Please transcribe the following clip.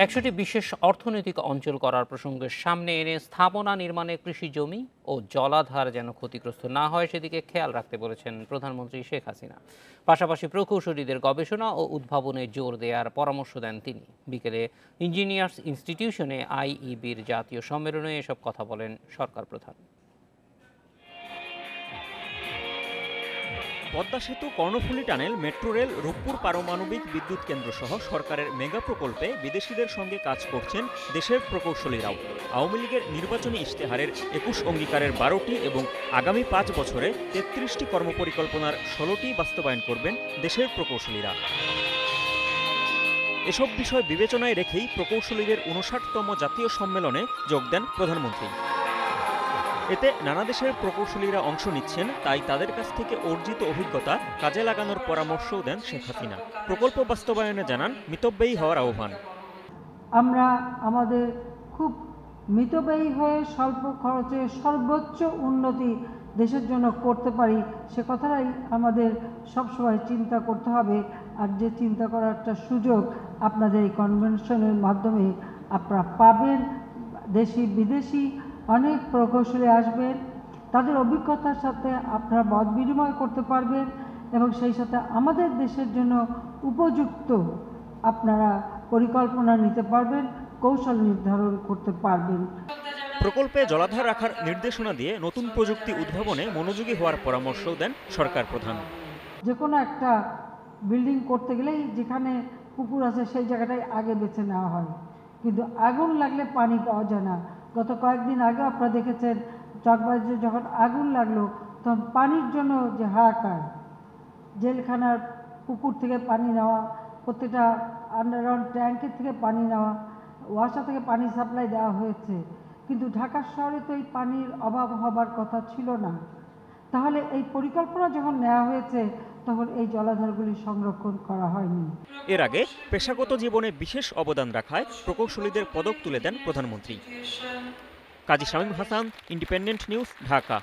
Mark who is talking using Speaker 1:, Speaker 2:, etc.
Speaker 1: ১০০টি বিশেষ অর্থনৈতিক অঞ্চল করার প্রসঙ্গে সামনে এনে স্থাপনা নির্মাণে কৃষি জমি ও জলাধার যেন ক্ষতিগ্রস্ত না হয় সেদিকে খেয়াল রাখতে বলেছেন প্রধানমন্ত্রী শেখ হাসিনা। পাশাপাশি প্রকৌশলীদের গবেষণা ও উদ্ভাবনে জোর দেওয়ার পরামর্শ দেন তিনি। বিকেলে ইঞ্জিনিয়ার্স ইনস্টিটিউশনে আইইবির জাতীয় সম্মেলনে এসব কথা বলেন সরকার প্রধান।
Speaker 2: পদ্মা সেতু, Karnaphuli tunnel, metro rail, Rooppur পারমাণবিক বিদ্যুৎ কেন্দ্র সহ সরকারের মেগা প্রকল্পে বিদেশিদের সঙ্গে কাজ করছেন দেশের প্রকৌশলীরাও। আওয়ামী লীগের নির্বাচনী ইশতেহারের ২১ অঙ্গীকারের ১২টি এবং আগামী ৫ বছরে ৩৩টি কর্মপরিকল্পনার ১৬টি বাস্তবায়ন করবেন দেশের প্রকৌশলীরা। এসব বিষয় বিবেচনায় রেখেই প্রকৌশলীদের ৫৯তম জাতীয় সম্মেলনে যোগ দেন প্রধানমন্ত্রী। এতে নানা দেশের প্রকৌশলীরা অংশ নিচ্ছেন, তাই তাদের কাছ থেকে অর্জিত অভিজ্ঞতা কাজে লাগানোর পরামর্শও দেন শেখ হাসিনা। প্রকল্প বাস্তবায়নে জানান মিতব্যয়ী হওয়ার আহ্বান।
Speaker 3: আমরা আমাদের খুব মিতব্যয়ী হয়ে স্বল্প খরচে সর্বোচ্চ উন্নতি দেশের জন্য করতে পারি, সে কথাটাই আমাদের সবসময় চিন্তা করতে হবে। আর যে চিন্তা করার একটা সুযোগ আপনাদের এই কনভেনশনের মাধ্যমে আপনারা পাবেন। দেশি বিদেশি অনেক প্রকৌশলী আসবেন, তাদের অভিজ্ঞতার সাথে আপনারা মত বিনিময় করতে পারবেন এবং সেই সাথে আমাদের দেশের জন্য উপযুক্ত আপনারা পরিকল্পনা নিতে পারবেন, কৌশল নির্ধারণ করতে পারবেন।
Speaker 2: প্রকল্পে জলাধার রাখার নির্দেশনা দিয়ে নতুন প্রযুক্তি উদ্ভাবনে মনোযোগী হওয়ার পরামর্শও দেন সরকার প্রধান।
Speaker 3: যে কোনো একটা বিল্ডিং করতে গেলেই যেখানে পুকুর আছে সেই জায়গাটাই আগে বেছে নেওয়া হয়, কিন্তু আগুন লাগলে পানি পাওয়া যায় না। গত কয়েকদিন আগে আপনারা দেখেছেন চকবাজারে যখন আগুন লাগলো তখন পানির জন্য যে হাহাকার, জেলখানার পুকুর থেকে পানি নেওয়া, প্রত্যেকটা আন্ডারগ্রাউন্ড ট্যাঙ্কের থেকে পানি নেওয়া, ওয়াসা থেকে পানি সাপ্লাই দেওয়া হয়েছে, কিন্তু ঢাকা শহরে তো এই পানির অভাব হবার কথা ছিল না। তাহলে এই পরিকল্পনা যখন নেওয়া হয়েছে তখন এই জলাধারগুলি সংরক্ষণ করা হয়নি।
Speaker 2: এর আগে পেশাগত জীবনে বিশেষ অবদান রাখায় প্রকৌশলীদের পদক তুলে দেন প্রধানমন্ত্রী। কাজী শামীম হাসান, ইন্ডিপেন্ডেন্ট নিউজ, ঢাকা।